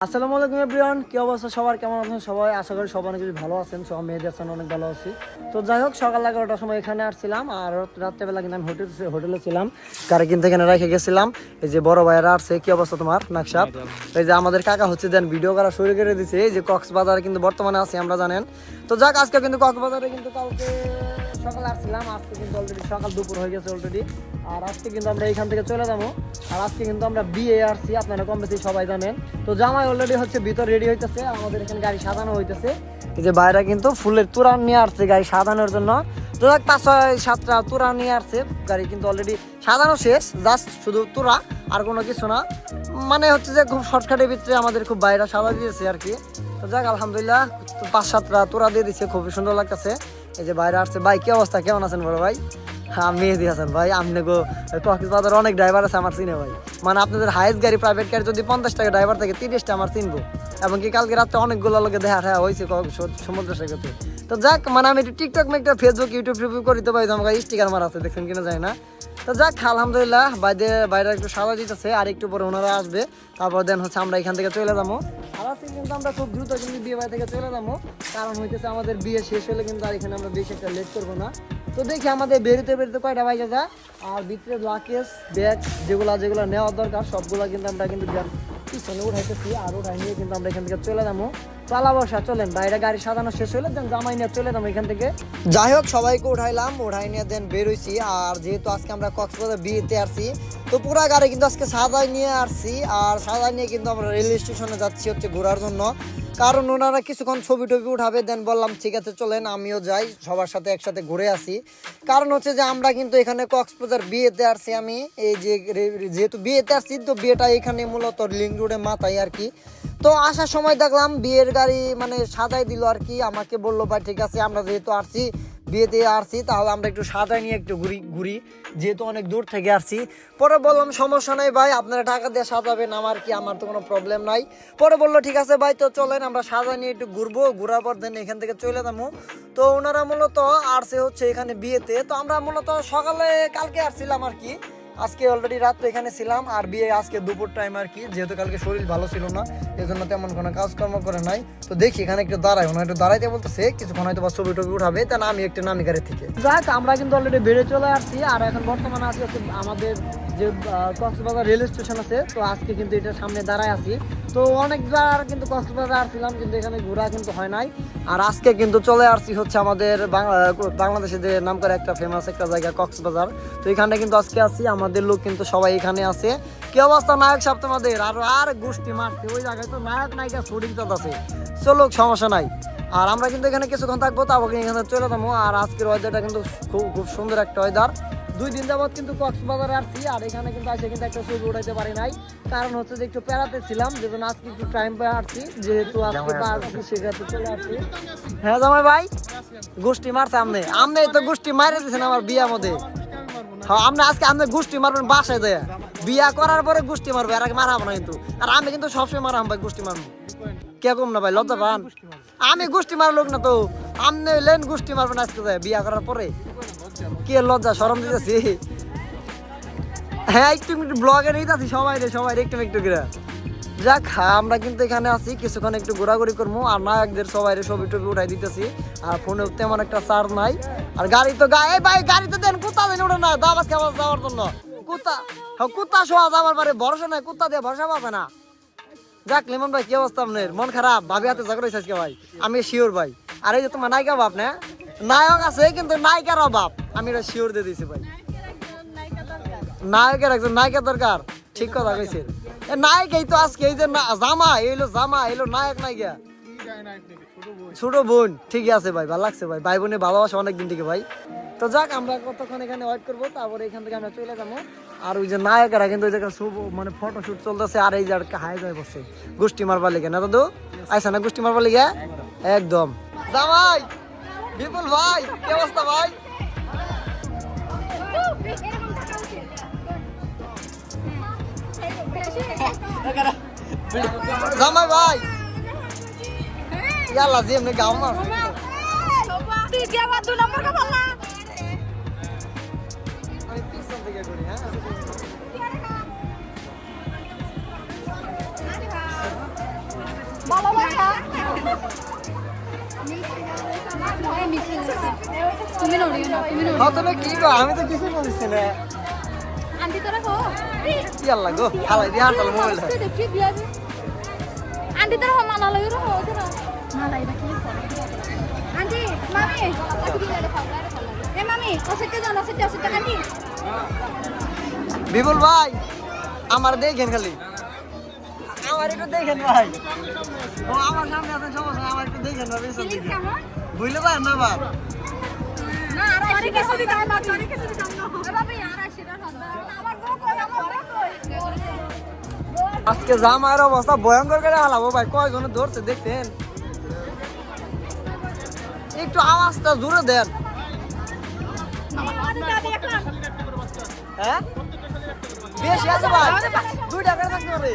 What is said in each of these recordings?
আসসালামু আলাইকুম এভরিওয়ান, কি অবস্থা সবার, কেমন আছেন সবাই? আশা করি সবাই অনেক ভালো আছেন, সব মেয়েদের আছেন অনেক ভালো আছি। তো যাই হোক, সকাল 11টার সময় এখানে আসছিলাম, আর রাত্রেবেলা কিন্তু আমি হোটেলে ছিলাম, গাড়ি কিনতে এখানে রেখে গেছিলাম। এই যে বড় ভাইয়েরা আসছে। কি অবস্থা তোমার নাকশাব? এই যে আমাদের কাকা হচ্ছে দেন ভিডিও করা শুরু করে দিচ্ছে। এই যে কক্সবাজারে কিন্তু বর্তমানে আছি আমরা, জানেন তো। যাক, আজকে কিন্তু কক্সবাজারে কিন্তু কালকে সকালে আসছিলাম, আজকে কিন্তু অলরেডি সকাল দুপুর হয়ে গেছে অলরেডি। আর আজকে কিন্তু আমরা এইখান থেকে চলে যাবো। আর আজকে কিন্তু আমরা বিয়ে আসছি, আপনারা কম বেশি সবাই জানেন। তো জামাই অলরেডি হচ্ছে ভিতর রেডি হইতেছে, আমাদের এখানে গাড়ি সাজানো হইতেছে। এই যে বাইরে কিন্তু ফুলের তোড়া নিয়ে আসছে গাড়ি সাজানোর জন্য। তো 5-6-7টা তোড়া নিয়ে আসছে, গাড়ি কিন্তু অলরেডি সাজানো শেষ, জাস্ট শুধু তোড়া, আর কোনো কিছু না। মানে হচ্ছে যে খুব শর্টকাটের ভিতরে আমাদের খুব বাইরে সাজা দিয়েছে আর কি। তো যাক, আলহামদুলিল্লাহ 5-7টা তোড়া দিয়ে দিচ্ছে, খুবই সুন্দর লাগতেছে। এই যে বাইরে আসছে। ভাই কি অবস্থা, কেমন আছেন বড় ভাই? হ্যাঁ, মেহেদি হাসান ভাই। আপনি গো কক্সবাজার অনেক ড্রাইভার আছে আমার চিনে ভাই। মানে আপনাদের হাইস্ট গাড়ি, প্রাইভেট গাড়ি যদি 50 টাকা ড্রাইভার থাকে, 30টা আমার চিনবো। এবং কি কালকে রাত্রে অনেকগুলো লোকে দেখা হয়েছে সমুদ্র সৈকতে। তো যাক, মানে আমি একটু টিকটক মেকটা ফেসবুক ইউটিউব রিভিউ করতে পারি, আমাকে স্টিকার মারা আছে, দেখছেন কিনা যায় না। তো যাক, আলহামদুলিল্লাহ বাইরে একটু সাজা দিতেছে, আর একটু পরে ওনারা আসবে, তারপর দেন হচ্ছে আমরা এখান থেকে চলে যাবো। আর আজকে কিন্তু আমরা খুব দ্রুত কিন্তু বিয়ে বাড়ি থেকে চলে যাবো, কারণ হইতেছে আমাদের বিয়ে শেষ হলে কিন্তু আর এখানে আমরা বেশি একটা লেট করবো না। তো দেখি আমাদের বেরোতে কয়টা বাইকে যায়, আর ভিতরে লাকেজ ব্যাগ যেগুলো নেওয়ার দরকার সবগুলো কিন্তু আমরা কিন্তু পিছনে উঠাইতেছি, আর উঠাই নিয়ে কিন্তু আমরা এখান থেকে চলে যাবো। চালা বসা চলেন, বাইরে গাড়ি সাজানো শেষ হলে দেন জামাই নিয়ে চলে যাবো এখান থেকে। যাই হোক, সবাইকে উঠাই নিয়ে দেন বেরোইছি। আর যেহেতু আজকে আমরা কক্সবাজার বিয়েতে আসছি, তো পুরা গাড়ি কিন্তু আজকে সাজাই নিয়ে আসছি। আর সাজাই নিয়ে কিন্তু আমরা রেল স্টেশনে যাচ্ছি হচ্ছে ঘোরার জন্য, কারণ ওনারা কিছুক্ষণ ছবি টবি উঠাবে। দেন বললাম ঠিক আছে চলেন আমিও যাই, সবার সাথে একসাথে ঘুরে আসি। কারণ হচ্ছে যে আমরা কিন্তু এখানে কক্সবাজার বিয়েতে আসছি। আমি এই যে যেহেতু বিয়েতে আসছি, তো বিয়েটা এখানে মূলত লিঙ্ক রোডে মাথায় আর কি। তো আসার সময় দেখলাম বিয়ের গাড়ি মানে সাজাই দিল আর কি। আমাকে বললো ভাই ঠিক আছে, আমরা যেহেতু আসছি বিয়েতে আসছি, তাহলে আমরা একটু সাজাই নিয়ে একটু ঘুরি, যেহেতু অনেক দূর থেকে আসছি। পরে বললাম সমস্যা নাই ভাই, আপনারা টাকা দিয়ে সাজাবেন, আমার তো কোনো প্রবলেম নাই। পরে বললো ঠিক আছে ভাই, তো চলেন আমরা সাজাই নিয়ে একটু ঘুরবো, ঘুরার পর দেন এখান থেকে চলে যাবো। তো ওনারা মূলত আসছে হচ্ছে এখানে বিয়েতে। তো আমরা মূলত সকালে কালকে আসছিলাম আর কি, আজকে অলরেডি রাত তো এখানে ছিলাম। আর বিয়ে আজকে দুপুর টাইম আর কি, যেহেতু কালকে শরীর ভালো ছিল না, এই জন্য তেমন কোনো কাজকর্ম করে নাই। তো দেখি এখানে একটু দাঁড়াই, ওনার একটু দাঁড়াইতে বলতেছে, কিছুক্ষণ হয়তো বা ছবি টবি উঠাবে, তা আমি একটু নামি গাড়ি থেকে। যাক, আমরা কিন্তু অলরেডি বেড়ে চলে আসছি। আর এখন বর্তমানে আছি হচ্ছে আমাদের যে কক্সবাজার রেল স্টেশন আছে, তো আজকে কিন্তু এটার সামনে দাঁড়ায় আছি। তো অনেকবার কিন্তু কক্সবাজার আসছিলাম, কিন্তু এখানে ঘোরা কিন্তু হয় নাই। আর আজকে কিন্তু চলে আসছি হচ্ছে আমাদের বাংলাদেশে যে নাম করে একটা ফেমাস একটা জায়গা কক্সবাজার। তো এখানে কিন্তু আজকে আসছি, আমাদের লোক কিন্তু সবাই এখানে আছে। কি অবস্থা নায়ক সাহেব তোমাদের? আর গোষ্ঠী মারছে ওই জায়গায়, তো নায়ক নায়িকা শুটিং চলতেছে, চলো সমস্যা নাই। আর আমরা কিন্তু এখানে কিছুক্ষণ থাকবো, তারপর এখানে চলে যাবো। আর আজকের ওয়েদারটা কিন্তু খুব সুন্দর একটা ওয়েদার। 2 দিন যাবত কিন্তু কক্সবাজারে আসছি, আর এখানে কিন্তু আসে কিন্তু একটা ছবি উঠাইতে পারি নাই, কারণ হচ্ছে যে একটু পেরাতে ছিলাম, যেজন্য আজকে একটু টাইম পেয়ে আসছি, যেহেতু আজকে আসছি সেক্ষেত্রে চলে আসছি। হ্যাঁ জামাই ভাই, গোষ্ঠী মারছে আমনে তো গোষ্ঠী মারে দিয়েছেন আমার বিয়ার মধ্যে। হ্যাঁ, আপনি গোষ্ঠী মারবেন বাসায় যায়, বিয়া করার পরে গোষ্ঠী মারবে, আর আগে মারাবো না কিন্তু। আর আমি কিন্তু সবসময় মারাম ভাই, গোষ্ঠী মারবো কে কম না ভাই, লজ্জা পান? আমি গোষ্ঠী মার লোক না তো, আপনি লেন গোষ্ঠী মারবেন আজকে যায় বিয়া করার পরে, কি লজ্জা শরম দিতেছি। হ্যাঁ, একটু ব্লগে নিয়ে যাচ্ছি সবাই একটু করে। যাক, আমরা কিন্তু এখানে আছি, কিছুক্ষণ একটু ঘোরাঘুরি করবো। আর নায়কদের সবাই ছবি টবি উঠাই দিতেছি। আর ফোনে তেমন একটা চার্জ নাই। আর গাড়ি তো ভাই গাড়িতে দেন, কুত্তা দেন ওটা না দাবাস খাবার যাওয়ার জন্য। কুত্তা শোয়া যাবার পারে, ভরসা নাই, কুত্তা দিয়ে ভরসা পাবে না। যাক, লিমন ভাই কি অবস্থা আপনার? মন খারাপ? ভাবি হাতে ঝগড়া আজকে ভাই? আমি শিওর ভাই। আর এই যে তোমার নায়িকা বাপ না, নায়ক আছে কিন্তু নায়িকার অভাব, আমি এটা শিওর দিয়ে দিয়েছি ভাই। নায়কের একজন নায়িকা দরকার, ঠিক কথা কইছেন। নায়ক এই তো আজকে এই যে জামা এলো নায়ক নায়িকা ছোট বোন, ঠিকই আছে ভাই, ভালো লাগছে ভাই, ভাই বোনের ভালোবাসা অনেকদিন থেকে ভাই। তো যাক, আমরা কতক্ষণ এখানে ওয়েট করবো, তারপরে এখান থেকে আমরা চলে যাবো। আর ওই যে নায়কেরা কিন্তু ওই জায়গায় মানে ফটোশুট চলতেছে, আর এই যে হাই যায় বসছে গোষ্ঠী মারবার লিগে না দাদু, আইসা না গোষ্ঠী মারবার লিগে একদম। জামাই বিপুল ভাই, কি অবস্থা ভাই? জামাই ভাই ইয়াল্লা জি এমনি গাও না আমি পিছন থেকে করি। হ্যাঁ ভালোবাসা তুমি নড়িও না তুমি নড়িও তুমি কি গো আমি তো কিছু বলছি না আন্টি তোরা কো কি আল্লাহ গো হালাই দি আর তাহলে মোবাইল দেখি বিয়া আন্টি তোরা মালা লাগি রো তোরা মালাই বাকি আন্টি মামি এ মামি ওসেটে জানো ওসেটে আন্টি বিপুল ভাই আমার দেখেন খালি আমার একটু দেখেন ভাই ও আমার সামনে আছেন সমস্যা আমার একটু দেখেন না বেশ বুঝলে ভাই না বাপ না আর আরে কিছু দিতে না আরে কিছু দিতে না বাবা यार আশিরা সদা আমার গো কই আমার গো কই আজকে জামার অবস্থা ভয়ঙ্কর করে হালাবো ভাই কয়জন ধরছে দেখছেন একটু আওয়াজটা জোরে দেন হ্যাঁ বেশি আছে ভাই 2 টাকা থাকতে পারে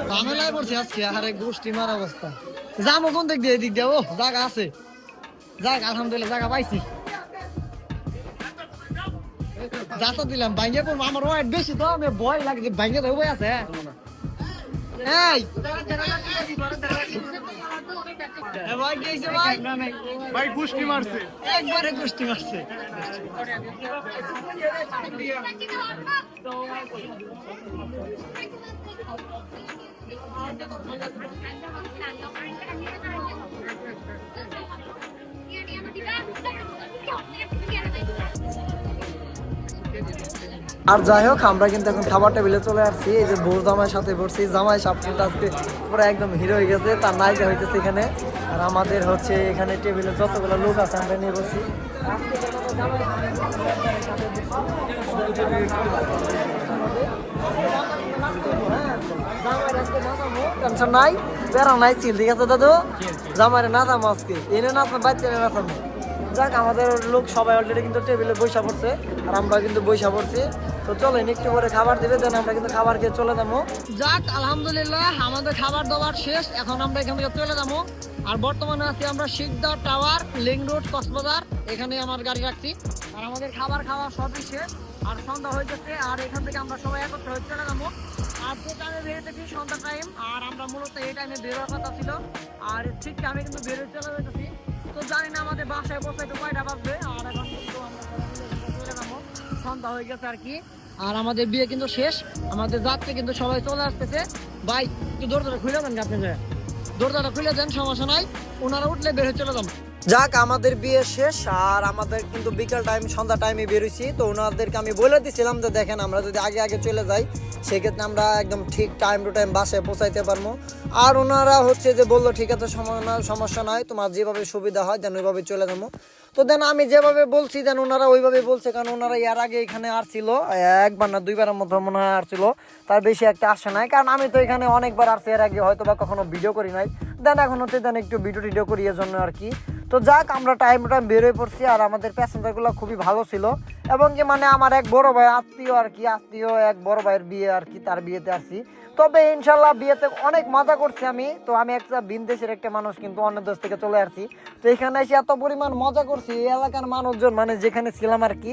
ঝামেলায় পড়ছে আজকে আরে গোষ্ঠী মার অবস্থা যাবো কোন দিক দিয়ে এদিক দিয়ে ও জায়গা আছে যাক আলহামদুলিল্লাহ জায়গা পাইছি যাতা দিলাম ভাঙ্গে পড়বো আমার ওয়েট বেশি তো আমি ভয় লাগে যে ভাঙ্গে তো উপায় আছে এই ভাই গেছে ভাই ভাই গুষ্টি মারছে একবারে গোষ্ঠী মারছে আর যাই হোক আমরা কিন্তু এখন খাবার টেবিলে চলে আসছি এই যে বউ জামাইয়ের সাথে বসছি জামাই সাপ কিন্তু আজকে পুরো একদম হিরো হয়ে গেছে তার নায়িকা হইতেছে এখানে আর আমাদের হচ্ছে এখানে টেবিলে যতগুলো লোক আছে আমরা নিয়ে বসছি টেনশন নাই প্যারা নাই চিল ঠিক আছে দাদু জামাইরে নাচামো আজকে এনে নাচাম বাচ্চারে নাচামো যাক আমাদের লোক সবাই অলরেডি কিন্তু টেবিলে বৈশা পড়ছে আর আমরা কিন্তু বৈশা পড়ছি তো চলেন একটু করে খাবার দিবে দেন আমরা কিন্তু খাবার খেয়ে চলে যাবো যাক আলহামদুলিল্লাহ আমাদের খাবার দাবার শেষ এখন আমরা এখান থেকে চলে যাবো আর বর্তমানে আছি আমরা শিকদা টাওয়ার লিং রোড কক্সবাজার এখানে আমার গাড়ি রাখছি আর আমাদের খাবার খাওয়া সবই শেষ আর সন্ধ্যা হয়ে যাচ্ছে আর এখান থেকে আমরা সবাই একত্র হয়ে চলে যাবো আর যে টাইমে বেরোতেছি সন্ধ্যা টাইম আর আমরা মূলত এই টাইমে বেরোয়ার কথা ছিল আর ঠিক আমি কিন্তু বেরোয় চলে যেতেছি তো জানি না আমাদের বাসায় পৌঁছাইতে কয়টা বাজবে আর এখন কিন্তু আমরা চলে যাবো সন্ধ্যা হয়ে গেছে আর কি আর আমাদের বিয়ে কিন্তু শেষ আমাদের যাত্রী কিন্তু সবাই চলে আসতেছে ভাই একটু দরজাটা খুলে দেন আপনি দরজাটা খুলে দেন সমস্যা নাই ওনারা উঠলে বের হয়ে চলে যাবো যাক আমাদের বিয়ে শেষ আর আমাদের কিন্তু বিকেল টাইম সন্ধ্যা টাইমে বেরোইছি তো ওনাদেরকে আমি বলে দিছিলাম যে দেখেন আমরা যদি আগে আগে চলে যাই সেক্ষেত্রে আমরা একদম ঠিক টাইম টু টাইম বাসায় পৌঁছাইতে পারবো আর ওনারা হচ্ছে যে বললো ঠিক আছে সমস্যা নয় তোমার যেভাবে সুবিধা হয় দেন ওইভাবে চলে যাবো তো দেন আমি যেভাবে বলছি দেন ওনারা ওইভাবে বলছে কারণ ওনারা এর আগে এখানে আসছিল একবার না দুইবারের মতো মনে হয় আসছিল তার বেশি একটা আসে নাই কারণ আমি তো এখানে অনেকবার আসছি এর আগে হয়তো বা কখনো ভিডিও করি নাই দেন এখন হচ্ছে দেন একটু ভিডিও করি এর জন্য আর কি তো যাক আমরা টাইম বেরোয় পড়ছি আর আমাদের প্যাসেঞ্জারগুলো খুবই ভালো ছিল এবং কি মানে আমার এক বড় ভাই আত্মীয় এক বড় ভাইয়ের বিয়ে আর কি তার বিয়েতে আসছি তবে ইনশাল্লাহ বিয়েতে অনেক মজা করছি আমি তো আমি একটা ভিন দেশের একটা মানুষ কিন্তু অন্য দেশ থেকে চলে আসছি তো এখানে এসে এত পরিমাণ মজা করছি এই এলাকার মানুষজন মানে যেখানে ছিলাম আর কি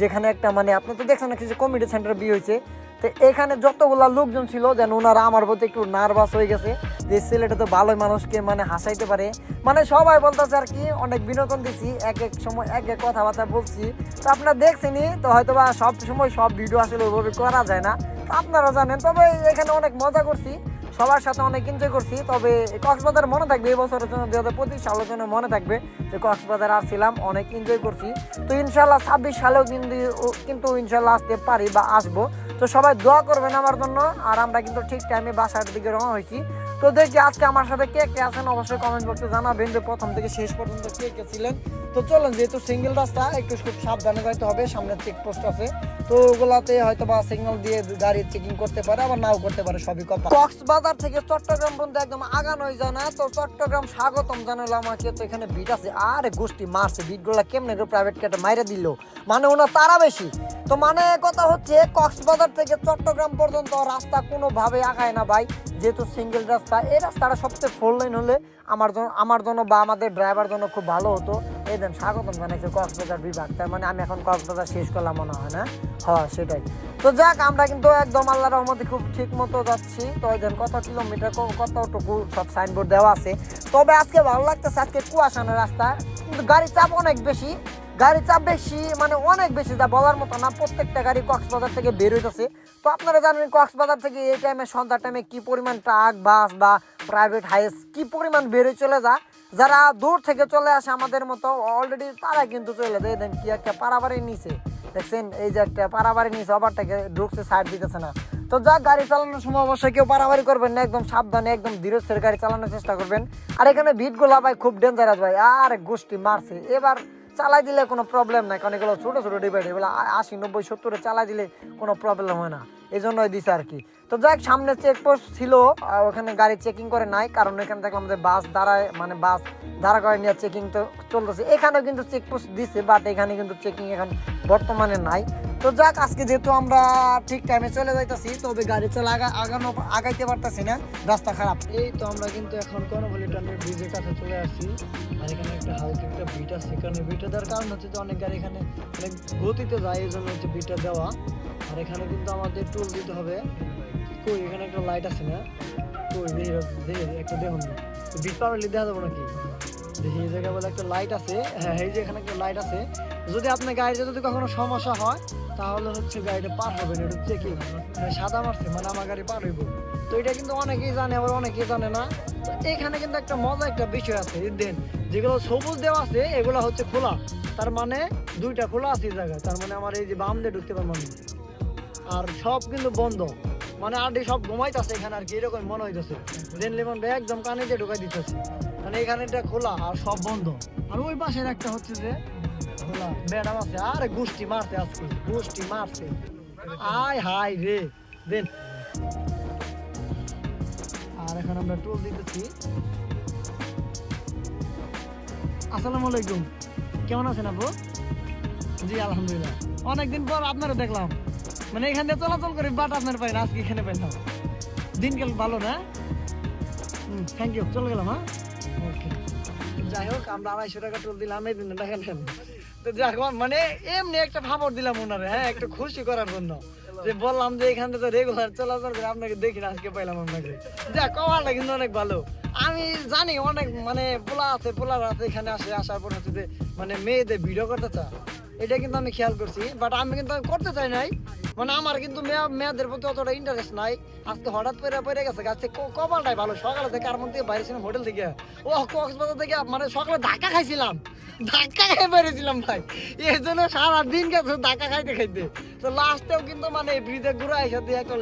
যেখানে একটা মানে আপনি তো দেখছেন না কিছু কমিউনিটি সেন্টারে বিয়ে হয়েছে তো এখানে যতগুলা লোকজন ছিল যেন ওনারা আমার প্রতি একটু নার্ভাস হয়ে গেছে যে ছেলেটা তো ভালোই মানুষকে মানে হাসাইতে পারে মানে সবাই বলতেছে আর কি অনেক বিনোদন দিচ্ছি এক এক সময় এক এক কথাবার্তা বলছি তো আপনারা দেখছেনই তো হয়তো বা সব সময় সব ভিডিও আসলে ওইভাবে করা যায় না তো আপনারা জানেন তবে এখানে অনেক মজা করছি সবার সাথে অনেক এনজয় করছি তবে কক্সবাজার মনে থাকবে এই বছরের জন্য 2025 সালের জন্য মনে থাকবে যে কক্সবাজার আসছিলাম অনেক এনজয় করছি তো ইনশাল্লাহ 26 সালেও কিন্তু ইনশাল্লাহ আসতে পারি বা আসবো তো সবাই দোয়া করবেন আমার জন্য আর আমরা কিন্তু ঠিক টাইমে বাসার দিকে রওনা হয়েছি তো দেখি আজকে আমার সাথে কে কে আছেন অবশ্যই কমেন্ট বক্সে জানাবেন যে প্রথম থেকে শেষ পর্যন্ত কে কে ছিলেন তো চলেন যেহেতু সিঙ্গেল রাস্তা একটু খুব সাবধানে যাইতে হবে সামনে চেকপোস্ট আছে তো ওগুলাতে হয়তো বা সিগন্যাল দিয়ে গাড়ি চেকিং করতে পারে আবার নাও করতে পারে সবই কপা কক্সবাজার থেকে চট্টগ্রাম পর্যন্ত একদম আগানো হয়ে যায় না তো চট্টগ্রাম স্বাগতম জানালো আমাকে তো এখানে বিট আছে আরে গোষ্ঠী মারছে বিটগুলা কেমনে করে প্রাইভেট কাটে মাইরে দিল মানে ওনার তারা বেশি তো মানে কথা হচ্ছে কক্সবাজার থেকে চট্টগ্রাম পর্যন্ত রাস্তা কোনোভাবে আগায় না ভাই যেহেতু সিঙ্গেল রাস্তা এই রাস্তাটা সবচেয়ে 4 লাইন হলে আমার জন্য বা আমাদের ড্রাইভার জন্য খুব ভালো হতো এই দেন স্বাগতম জানাইছে কক্সবাজার বিভাগ, তার মানে আমি এখন কক্সবাজার শেষ করলাম মনে হয় না? হ্যাঁ সেটাই। তো যাক আমরা কিন্তু একদম আল্লাহর রহমতে খুব ঠিক মতো যাচ্ছি। তো এই দেন কত কিলোমিটার কতটুকু সব সাইনবোর্ড দেওয়া আছে। তবে আজকে ভালো লাগতেছে, আজকে কুয়াশানো রাস্তা, কিন্তু গাড়ির চাপ অনেক বেশি, মানে অনেক বেশি, যা বলার মতো না। প্রত্যেকটা গাড়ি কক্সবাজার থেকে বের হইতেছে। তো আপনারা জানেন কক্সবাজার থেকে এই টাইমে সন্ধ্যার টাইমে কি পরিমাণ ট্রাক বাস বা প্রাইভেট হাইস কি পরিমাণ বের হয়ে চলে যায়। যারা দূর থেকে চলে আসে আমাদের মতো অলরেডি তারা কিন্তু চলে যায়। দেন কি একটা পারাবাড়ি নিচে দেখছেন, এই যে একটা পারাবাড়ি নিচে ওভারটাকে ঢুকছে, সাইড দিতেছে না। তো যাক গাড়ি চালানোর সময় অবশ্যই কেউ পারাবাড়ি করবেন না, একদম সাবধানে একদম ধীরে স্থির গাড়ি চালানোর চেষ্টা করবেন। আর এখানে ভিড়গুলা ভাই খুব ডেঞ্জারাস ভাই, আর গোষ্ঠী মারছে। এবার চালাই দিলে কোনো প্রবলেম নাই, কারণ এগুলো ছোটো ছোটো ডিভাইড, এগুলো 80, 90, 70 চালাই দিলে কোনো প্রবলেম হয় না, এই জন্যই দিছে আর কি। তো যাক সামনে চেকপোস্ট ছিল, ওখানে গাড়ি চেকিং করে নাই, কারণ এখানে দেখলাম যে বাস দাঁড়ায়, মানে বাস দাঁড়া করে নিয়ে চেকিং তো চলতেছে। এখানেও কিন্তু চেকপোস্ট দিছে, বাট এখানে কিন্তু চেকিং এখন বর্তমানে নাই। তো যাক আজকে যেহেতু আমরা ঠিক টাইমে চলে যাইতেছি, তবে গাড়ি চালা আগাইতে পারতেছি না, রাস্তা খারাপ। এই তো আমরা কিন্তু এখন কর্ণফুলী টার্নের ব্রিজের কাছে চলে আসছি। আর এখানে একটা হালকা একটা বিট আছে, কারণ বিটটা দেওয়ার কারণ হচ্ছে যে অনেক গাড়ি এখানে অনেক গতিতে যায়, এই জন্য হচ্ছে বিটটা দেওয়া। আর এখানে কিন্তু আমাদের টোল দিতে হবে। কই এখানে একটা লাইট আছে না? কই দেখি একটা দেখুন, বিট পাওয়ারলি দেখা যাবো নাকি? দেখি এই জায়গায় বলে একটা লাইট আছে। হ্যাঁ এই যে এখানে একটা লাইট আছে। যদি আপনার গাড়িতে যদি কখনো সমস্যা হয় তাহলে হচ্ছে গাড়িটা পার হবে না, এটা চেকিং সাদা মারছে, মানে আমার গাড়ি পার হইব। তো এটা কিন্তু অনেকেই জানে, আবার অনেকেই জানে না। তো এখানে কিন্তু একটা মজা একটা বিষয় আছে, দেন যেগুলো সবুজ দেওয়া আছে এগুলো হচ্ছে খোলা, তার মানে দুইটা খোলা আছে এই জায়গায়, তার মানে আমার এই যে বাম দিয়ে ঢুকতে পারবো আমি। আর সব কিন্তু বন্ধ, মানে আর সব ঘুমাইতেছে এখানে আর কি, এরকম মনে হইতেছে। দেন লেমন ভাই একদম কানে দিয়ে ঢুকাই দিতেছে, মানে এখানে এটা খোলা আর সব বন্ধ। আর ওই পাশের একটা হচ্ছে যে খোলা ম্যাডাম আছে, আরে গোষ্ঠী মারছে আজকে, গোষ্ঠী মারছে। আয় হাই রে দেন। আর এখন আমরা টোল দিতেছি। আসসালামু আলাইকুম, কেমন আছেন আপু? জি আলহামদুলিল্লাহ, অনেকদিন পর আপনারা দেখলাম, মানে এখান দিয়ে চলাচল করি, বাট আপনার পাই না, আজকে এখানে পাইলাম। দিনকাল ভালো না? থ্যাংক ইউ, চলে গেলাম। হ্যাঁ ওকে। যাই হোক আমরা 250 টাকা টোল দিলাম, এই দিন টাকা নেন। তো যাক মানে এমনি একটা ফাপড় দিলাম ওনারে, হ্যাঁ একটু খুশি করার জন্য, যে বললাম যে এখান থেকে তো রেগুলার চলাচল করে আপনাকে দেখি না, আজকে পাইলাম আপনাকে। যাক কমালটা কিন্তু অনেক ভালো। আমি জানি অনেক মানে পোলারা আছে এখানে আসে, আসার পর হচ্ছে যে মানে মেয়েদের ভিডিও করতে চায়, এটা কিন্তু আমি খেয়াল করছি, বাট আমি কিন্তু করতে চাই নাই। মানে আমার কিন্তু মেয়েদের প্রতি অতটা ইন্টারেস্ট নাই। আজকে হঠাৎ পড়ে গেছে, গাছে কপালটাই ভালো। সকালে থেকে আর মন থেকে বাইরে ছিলাম, হোটেল থেকে, ও কক্সবাজার থেকে, মানে সকালে ধাক্কা খাইছিলাম, ধাক্কা খেয়ে বেরিয়েছিলাম ভাই, এই জন্য সারাদিন গেছে ধাক্কা খাইতে খাইতে। তো লাস্টেও কিন্তু মানে ব্রিজে ঘুরে এসে দিয়ে একটা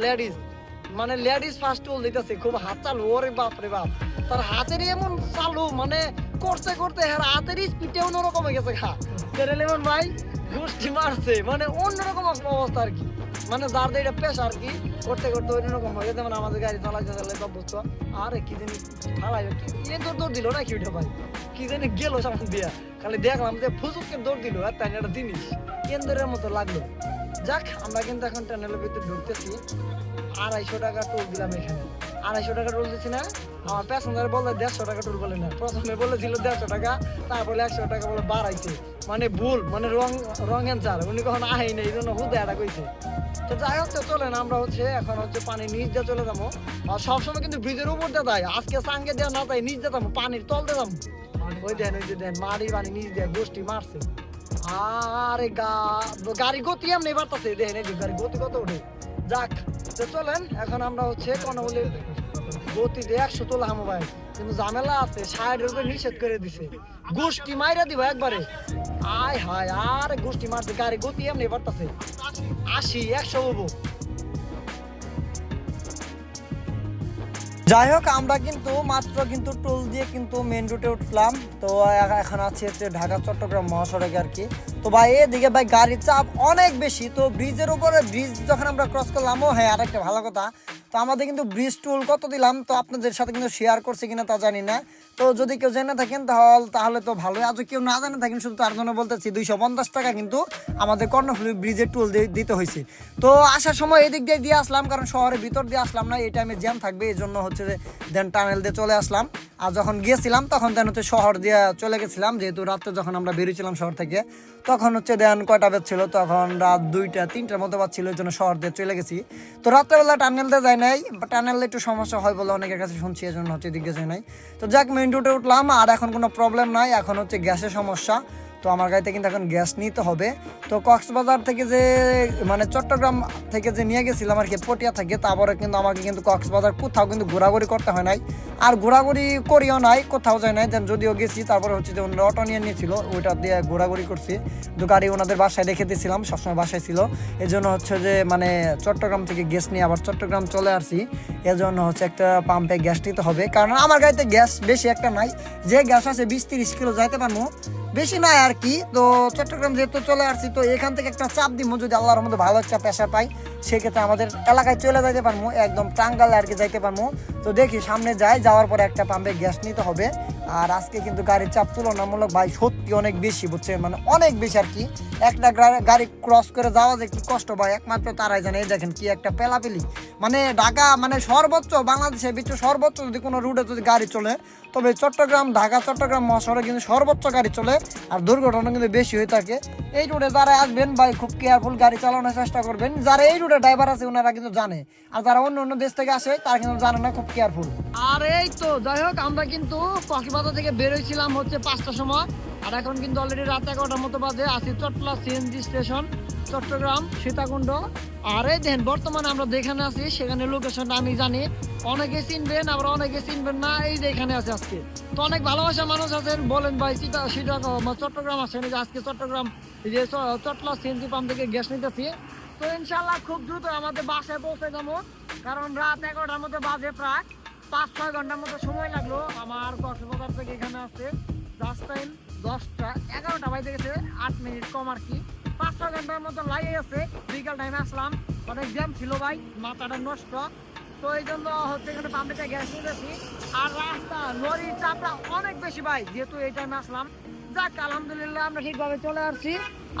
লেডিস ফার্স্ট টোল দিতেছে, খুব হাত চালু, ওরে বাপ রে বাপ, তার হাতের এমন চালু, মানে করতে করতে হাতের স্পিডে অন্যরকম হয়ে গেছে। লেমন ভাই গোষ্ঠী মারছে, মানে অন্যরকম অবস্থা আর কি, মানে যার এটা পেশা আর কি, করতে করতে অন্যরকম হয়ে গেছে। মানে আমাদের গাড়ি চালাইতে অভ্যস্ত, আরে কি জানি ফালাই দৌড় দিল না কি ওইটা ভাই, কি জানি গেল সামনে দিয়া, খালি দেখলাম যে ফুজুককে দৌড় দিল, আর তাই একটা জিনিস কেন্দ্রের মতো লাগলো। যাক আমরা কিন্তু এখন টানেলের ভিতরে ঢুকতেছি। 250 টাকা টোল দিলাম এখানে, 250 টাকা টোল দিচ্ছি না। আমার প্যাসেঞ্জার বললে 150 টাকা টোল বলে না, প্রথমে বলেছিল 150 টাকা, তারপরে 100 টাকা বলে বাড়াইছে, মানে ভুল, মানে রং অ্যান্সার, উনি কখনো আহেই না, এই জন্য হুদে এটা কইছে। তো যাই হোক চলেন আমরা হচ্ছে এখন হচ্ছে পানির নিচ দিয়ে চলে যাবো। আর সবসময় কিন্তু ব্রিজের উপর দিয়ে যায়, আজকে সাঙ্গে দেওয়া না তাই নিচ দিয়ে যাবো, পানির তল দিয়ে যাবো। ওই দেন ওই যে দেন মাটি পানি নিচ দিয়ে গোষ্ঠী মারছে। আরে গাড়ি গতি এমনি বাড়তেছে, দেখেন এই যে গাড়ি গতি কত ওঠে। যাক তো চলেন এখন আমরা হচ্ছে কর্ণফুলী গতিতে 100 তোলা মোবাইল, কিন্তু ঝামেলা আছে, 60-এর উপরে নিষেধ করে দিছে, গোষ্ঠী মাইরা দিব একবারে। আয় হায়, আর গোষ্ঠী মারছে, গাড়ি গতি এমনি বাড়তেছে, 80, 100 হবো। যাই হোক আমরা কিন্তু মাত্র কিন্তু টোল দিয়ে কিন্তু মেন রুটে উঠলাম। তো এখন আছে হচ্ছে ঢাকা চট্টগ্রাম মহাসড়কে আর কি। তো ভাই এদিকে ভাই গাড়ির চাপ অনেক বেশি। তো ব্রিজের উপরে ব্রিজ যখন আমরা ক্রস করলাম, হ্যাঁ আরেকটা ভালো কথা, তো আমাদের কিন্তু ব্রিজ টুল কত দিলাম তো আপনাদের সাথে কিন্তু শেয়ার করছি কিনা তা জানি না। তো যদি কেউ জেনে থাকেন তাহলে তো ভালোই, আজ কেউ না জানে থাকেন শুধু তার জন্য বলতেছি 250 টাকা কিন্তু আমাদের কর্ণফুলী ব্রিজের টুল দিতে হয়েছে। তো আসার সময় এদিক দিয়ে আসলাম, কারণ শহরের ভিতর দিয়ে আসলাম না, এই টাইমে জ্যাম থাকবে, এই জন্য হচ্ছে যে দেন টানেল দিয়ে চলে আসলাম। আর যখন গিয়েছিলাম তখন দেন হচ্ছে শহর দিয়ে চলে গেছিলাম, যেহেতু রাত্রে যখন আমরা বেরিয়েছিলাম শহর থেকে তখন হচ্ছে দেন কয়টা বাজছিল, তখন রাত 2টা-3টার মতো বাজছিল, এই জন্য শহর দিয়ে চলে গেছি। তো রাত্রেবেলা টানেল দিয়ে যায় নাই, টানেলে একটু সমস্যা হয় বলে অনেকের কাছে শুনছি, এই জন্য হচ্ছে এদিক দিয়ে যায় নাই। তো যাক মেইন রোডে উঠলাম, আর এখন কোনো প্রবলেম নাই, এখন হচ্ছে গ্যাসের সমস্যা। তো আমার গাড়িতে কিন্তু এখন গ্যাস নিতে হবে। তো কক্সবাজার থেকে যে মানে চট্টগ্রাম থেকে যে নিয়ে গেছিলাম আর কি পটিয়া থেকে, তারপরে কিন্তু আমাকে কিন্তু কক্সবাজার কোথাও কিন্তু ঘোরাঘুরি করতে হয় নাই, আর ঘোরাঘুরি করিও নাই, কোথাও যায় নাই। দেন যদিও গেছি তারপরে হচ্ছে যে ওনারা অটো নিয়ে নিয়েছিল, ওইটা দিয়ে ঘোরাঘুরি করছি। তো গাড়ি ওনাদের বাসায় রেখে দিয়েছিলাম, সবসময় বাসায় ছিল, এই জন্য হচ্ছে যে মানে চট্টগ্রাম থেকে গ্যাস নিয়ে আবার চট্টগ্রাম চলে আসছি। এর জন্য হচ্ছে একটা পাম্পে গ্যাস নিতে হবে, কারণ আমার গাড়িতে গ্যাস বেশি একটা নাই, যে গ্যাস আছে 20-30 কিলো যাইতে পারবো, বেশি নাই আর কি। তো চট্টগ্রাম যেহেতু চলে আসছি, তো এখান থেকে একটা চাপ দিব, যদি আল্লাহর মধ্যে ভালো একটা পেশা পাই সেক্ষেত্রে আমাদের এলাকায় চলে যাইতে পারবো, একদম টাঙ্গালে আর কি যাইতে পারবো। তো দেখি সামনে যাওয়ার পরে একটা পাম্পে গ্যাস নিতে হবে। আর আজকে কিন্তু গাড়ির চাপ তুলনামূলক ভাই সত্যি অনেক বেশি, বুঝছেন, মানে অনেক বেশি আর কি। একটা গাড়ি ক্রস করে যাওয়া যে কি কষ্ট ভাই একমাত্র তারাই জানে। এই দেখেন কি একটা পেলাপেলি, মানে ঢাকা মানে সর্বোচ্চ বাংলাদেশের ভিতরে সর্বোচ্চ যদি কোনো রুটে যদি গাড়ি চলে, তবে ঢাকা চট্টগ্রাম মহাশহরে কিন্তু সর্বোচ্চ গাড়ি চলে, আর দুর্ঘটনা কিন্তু বেশি হয়ে থাকে। এই রুটে যারা আসবেন ভাই খুব কেয়ারফুল গাড়ি চালানোর চেষ্টা করবেন, যারা এই রুটে ড্রাইভার আছে ওনারা কিন্তু জানে, আর যারা অন্য দেশ থেকে আসে তারা কিন্তু জানে না, খুব কেয়ারফুল। আর এই তো যাই হোক আমরা কিন্তু কক্সবাজার থেকে বেরোইছিলাম হচ্ছে 5টার সময়, আর এখন কিন্তু অলরেডি রাত 11টার মতো বাজে, আছি চট্টলা সিএনজি স্টেশন চট্টগ্রাম সীতাকুণ্ড। আর এই দেখেন বর্তমানে আমরা যেখানে আছি সেখানে লোকেশনটা আমি জানি, অনেকে চিনবেন আবার অনেকে চিনবেন না, এই যে এখানে আছে আজকে। তো অনেক ভালোবাসা মানুষ আছেন, বলেন ভাই চট্টগ্রাম আসেন, এই যে আজকে চট্টগ্রাম এই যে চট্টলা সিএনজি পাম্প থেকে গ্যাস নিতেছি। তো ইনশাল্লাহ খুব দ্রুত আমাদের বাসায় পৌঁছে যাবো, কারণ রাত 11টার মতো বাজে, প্রায় 5-6 ঘন্টার মতো সময় লাগলো আমার কক্সবাজার থেকে এখানে আসতে। জাস্ট টাইম 10টা 11টা বাজে গেছে, 8 মিনিট কম আর কি, 5-6 ঘন্টার মতো লাগে গেছে। বিকাল টাইমে আসলাম, অনেক জ্যাম ছিল ভাই, মাথাটা নষ্ট। তো এই জন্য হচ্ছে এখানে পাম্পে গ্যাস নিতেছি, আর রাস্তা লরির চাপটা অনেক বেশি ভাই, যেহেতু এই টাইমে আসলাম। যাক আলহামদুলিল্লাহ আমরা ঠিকভাবে চলে আসছি,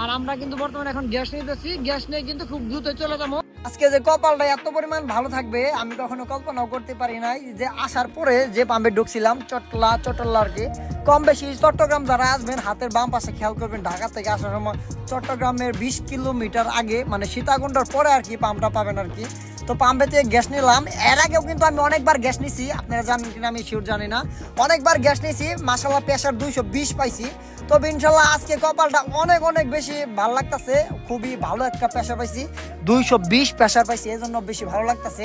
আর আমরা কিন্তু বর্তমানে এখন গ্যাস নিতেছি, গ্যাস নিয়ে কিন্তু খুব দ্রুত চলে যাবো। আজকে যে কপালটা এত পরিমাণ ভালো থাকবে আমি কখনো কল্পনাও করতে পারি নাই, যে আসার পরে যে পাম্পে ঢুকছিলাম চট্টলা আর কি। কম বেশি চট্টগ্রাম যারা আসবেন হাতের বাম পাশে খেয়াল করবেন, ঢাকা থেকে আসার সময় চট্টগ্রামের 20 কিলোমিটার আগে মানে সীতাকুণ্ডর পরে আর কি পাম্পটা পাবেন আর কি। তো পাম্পে থেকে গ্যাস নিলাম, এর আগেও কিন্তু আমি অনেকবার গ্যাস নিছি, আপনারা জানেন কিনা আমি শিওর জানি না, অনেকবার গ্যাস নিছি, মাশাআল্লাহ প্রেসার 220 পাইছি। তবে ইনশাল্লাহ আজকে কপালটা অনেক বেশি ভালো লাগতেছে, খুবই ভালো একটা প্রেসার পাইছি, 220 প্রেসার পাইছি, এই জন্য বেশি ভালো লাগতেছে।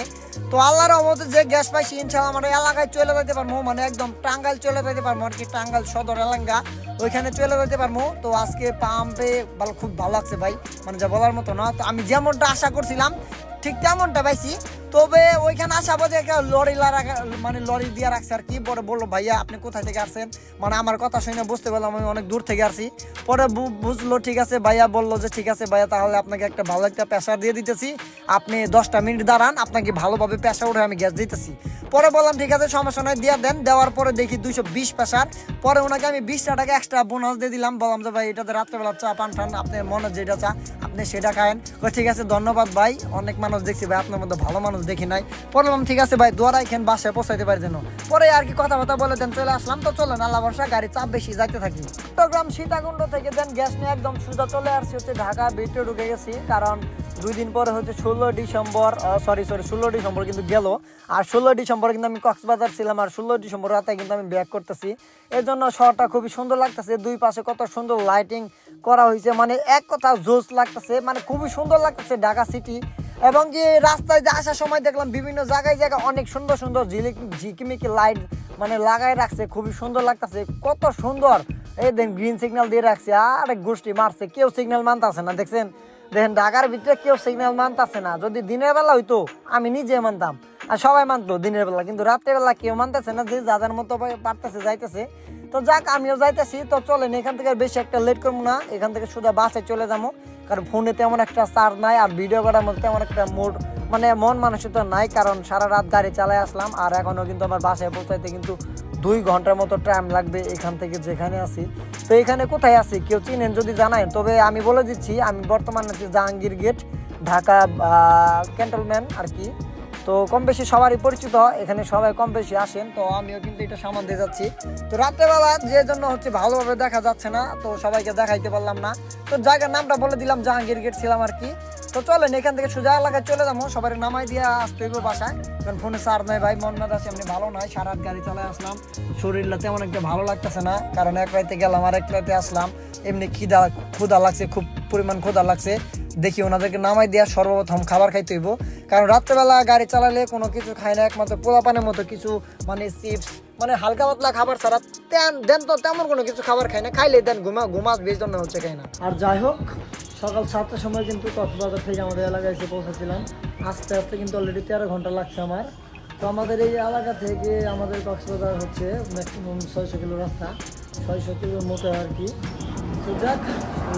তো আল্লাহর রহমতে যে গ্যাস পাইছি ইনশাল্লাহ আমার এলাকায় চলে যেতে পারবো, মানে একদম টাঙ্গাইল চলে যেতে পারবো আর কি, টাঙ্গাইল সদর এলাকা ওইখানে চলে যেতে পারবো। তো আজকে পাম্পে খুব ভালো লাগছে ভাই, মানে যা বলার মতো না। তো আমি যেমনটা আশা করছিলাম ঠিক তেমনটা পাইছি। তবে ওইখানে আসা বোঝে একটা লরি দিয়ে রাখছে আর কি। পরে বললো ভাইয়া আপনি কোথায় থেকে আসছেন, মানে আমার কথা শুনে বুঝতে পারলাম আমি অনেক দূর থেকে আসছি। পরে বুঝলো ঠিক আছে, ভাইয়া বললো যে ঠিক আছে ভাইয়া তাহলে আপনাকে একটা ভালো একটা প্রেসার দিয়ে দিতেছি, আপনি 10টা মিনিট দাঁড়ান, আপনাকে ভালোভাবে প্রেসার উঠে আমি গ্যাস দিতেছি। পরে বললাম ঠিক আছে সমস্যা নয় দিয়ে দেন। দেওয়ার পরে দেখি 220 প্রেসার। পরে ওনাকে আমি 20 টাকা এক্সট্রা বোনাস দিয়ে দিলাম, বললাম যে ভাই এটাতে রাত্রেবেলা চা পান ঠান, আপনার মনে যেটা চা আপনি সেটা খায়েন। ঠিক আছে ধন্যবাদ ভাই, অনেক মানুষ দেখছি ভাই, আপনার মধ্যে ভালো মানুষ দেখি নাই। বললাম ঠিক আছে ভাই দোয়া রাখেন বাসায় পৌঁছাইতে পারি যেন। পরে আর কি কথাবার্তা বলে দেন চলে আসলাম। তো চলেন আল্লাহ ভরসা, গাড়ি চাপ বেশি যাইতে থাকি। চট্টগ্রাম সীতাকুণ্ড থেকে দেন গ্যাস নিয়ে একদম সোজা চলে আসছি হচ্ছে ঢাকা ভিতরে ঢুকে গেছি, কারণ 2 দিন পরে হচ্ছে 16 ডিসেম্বর কিন্তু গেল, আর 16 ডিসেম্বর কিন্তু আমি কক্সবাজার ছিলাম, আর 16 ডিসেম্বর রাতে কিন্তু আমি ব্যাক করতেছি। এই জন্য শহরটা খুবই সুন্দর লাগতেছে, দুই পাশে কত সুন্দর লাইটিং করা হয়েছে, মানে এক কথা জোস লাগতেছে, মানে খুবই সুন্দর লাগতেছে ঢাকা সিটি। এবং কি রাস্তায় যে আসার সময় দেখলাম বিভিন্ন জায়গায় অনেক সুন্দর ঝিকিমিকি লাইট মানে লাগাই রাখছে, খুবই সুন্দর লাগতেছে, কত সুন্দর এই দেখেন গ্রিন সিগন্যাল দিয়ে রাখছে, আর গোষ্ঠী মারছে, কেউ সিগন্যাল মানতেছে না। দেখছেন দেখেন ঢাকার ভিতরে কেউ সিগন্যাল মানতেছে না। যদি দিনের বেলা হইতো আমি নিজে মানতাম, আর সবাই মানতো দিনের বেলা, কিন্তু রাত্রের বেলা কেউ মানতেছে না, যে যাদের মতো পারতেছে যাইতেছে। তো যাক, আমিও যাইতেছি। তো চলেন, এখান থেকে বেশি একটা লেট করবো না, এখান থেকে শুধু বাসে চলে যাবো, কারণ ফোনে তেমন একটা চার্জ নাই, আর ভিডিও করার মধ্যে তেমন একটা মোড মানে মন মানসিকতা নাই, কারণ সারা রাত গাড়ি চালায় আসলাম। আর এখনও কিন্তু আমার বাসায় পৌঁছাইতে কিন্তু 2 ঘন্টার মতো টাইম লাগবে এখান থেকে যেখানে আছি। তো এখানে কোথায় আছি কেউ চিনেন যদি জানায়, তবে আমি বলে দিচ্ছি আমি বর্তমানে আছি জাহাঙ্গীর গেট, ঢাকা ক্যান্টনমেন্ট আর কি। তো কম বেশি সবারই পরিচিত, এখানে সবাই কম বেশি আসেন। তো আমিও কিন্তু এটা সামান দিয়ে যাচ্ছি। তো রাত্রেবেলা যে জন্য হচ্ছে ভালোভাবে দেখা যাচ্ছে না, তো সবাইকে দেখাইতে পারলাম না। তো জায়গার নামটা বলে দিলাম, জাহাঙ্গীর গেট ছিলাম আর কি। তো চলেন এখান থেকে সোজা এলাকায় চলে যাবো, সবাই নামাই দিয়ে আসতে হইব বাসায়, কারণ ফোনে চার্জ নাই ভাই, মন মেজাজ এমনি ভালো নাই, সারা রাত গাড়ি চালায় আসলাম, শরীরটা তেমন একটা ভালো লাগতেছে না, কারণ এক রাইতে গেলাম আর এক রাইতে আসলাম, এমনি ক্ষুধা লাগছে, খুব পরিমাণ ক্ষুধা লাগছে। দেখি ওনাদেরকে নামাই দেওয়া সর্বপ্রথম খাবার খাইতে হইব, কারণ রাত্রেবেলা গাড়ি চালালে কোনো কিছু খায় না, একমাত্র পোলাপানের মতো কিছু মানে চিপস মানে হালকা পাতলা খাবার ছাড়া দেন তো তেমন কোনো কিছু খাবার খায় না, খাইলে দেন ঘুমাস বেশ জন্য হচ্ছে খায় না। আর যাই হোক, সকাল 7টার সময় কিন্তু কক্সবাজার থেকে আমাদের এলাকায় এসে পৌঁছেছিলাম, আস্তে আস্তে কিন্তু অলরেডি 13 ঘন্টা লাগছে আমার। তো আমাদের এই এলাকা থেকে আমাদের কক্সবাজার হচ্ছে ম্যাক্সিমাম 600 কিলো রাস্তা, 600 কিলোর মতো আর কি। তো যাক,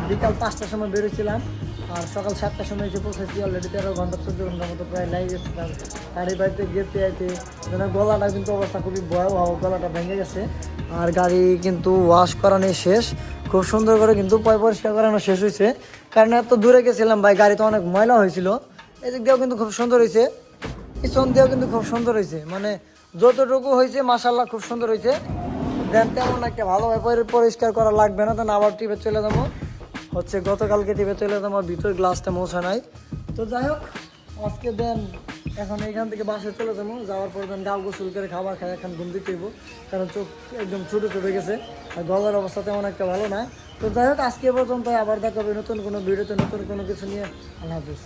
বিকাল 5টার সময় বেরোছিলাম, আর সকাল 7টার সময় এসে পৌঁছেছি, অলরেডি 13 ঘন্টা 14 ঘন্টার মতো প্রায় লেগে গেছে। গাড়ি বাড়িতে যেতে যেতে যেন গলাটা কিন্তু অবস্থা খুবই ভয়াবহ, গলাটা ভেঙে গেছে। আর গাড়ি কিন্তু ওয়াশ করানো শেষ, খুব সুন্দর করে কিন্তু পরিষ্কার করানো শেষ হয়েছে, কারণ এত দূরে গেছিলাম ভাই, গাড়ি তো অনেক ময়লা হয়েছিল। এদিক দিয়েও কিন্তু খুব সুন্দর হয়েছে, পিছন দিয়েও কিন্তু খুব সুন্দর হয়েছে, মানে যতটুকু হয়েছে মাশাআল্লাহ খুব সুন্দর হয়েছে। দেন তেমন একটা ভালোভাবে পরিষ্কার করা লাগবে না, তখন আবার টিপে চলে যাবো, হচ্ছে গতকালকে টিপে চলে যাবো, ভিতর গ্লাসটা মোছা নাই। তো যাই হোক, আজকে দেন এখন এখান থেকে বাসে চলে যাবো, যাওয়ার পর দেন গাও গোসল করে খাবার খাই, এখন ঘুম দিতে হইব, কারণ চোখ একদম ছোটো হয়ে গেছে, আর গলার অবস্থা তেমন একটা ভালো না। তো যাই হোক, আজকে পর্যন্ত, আবার দেখা হবে নতুন কোনো ভিডিওতে নতুন কোনো কিছু নিয়ে। আল্লাহ হাফিজ।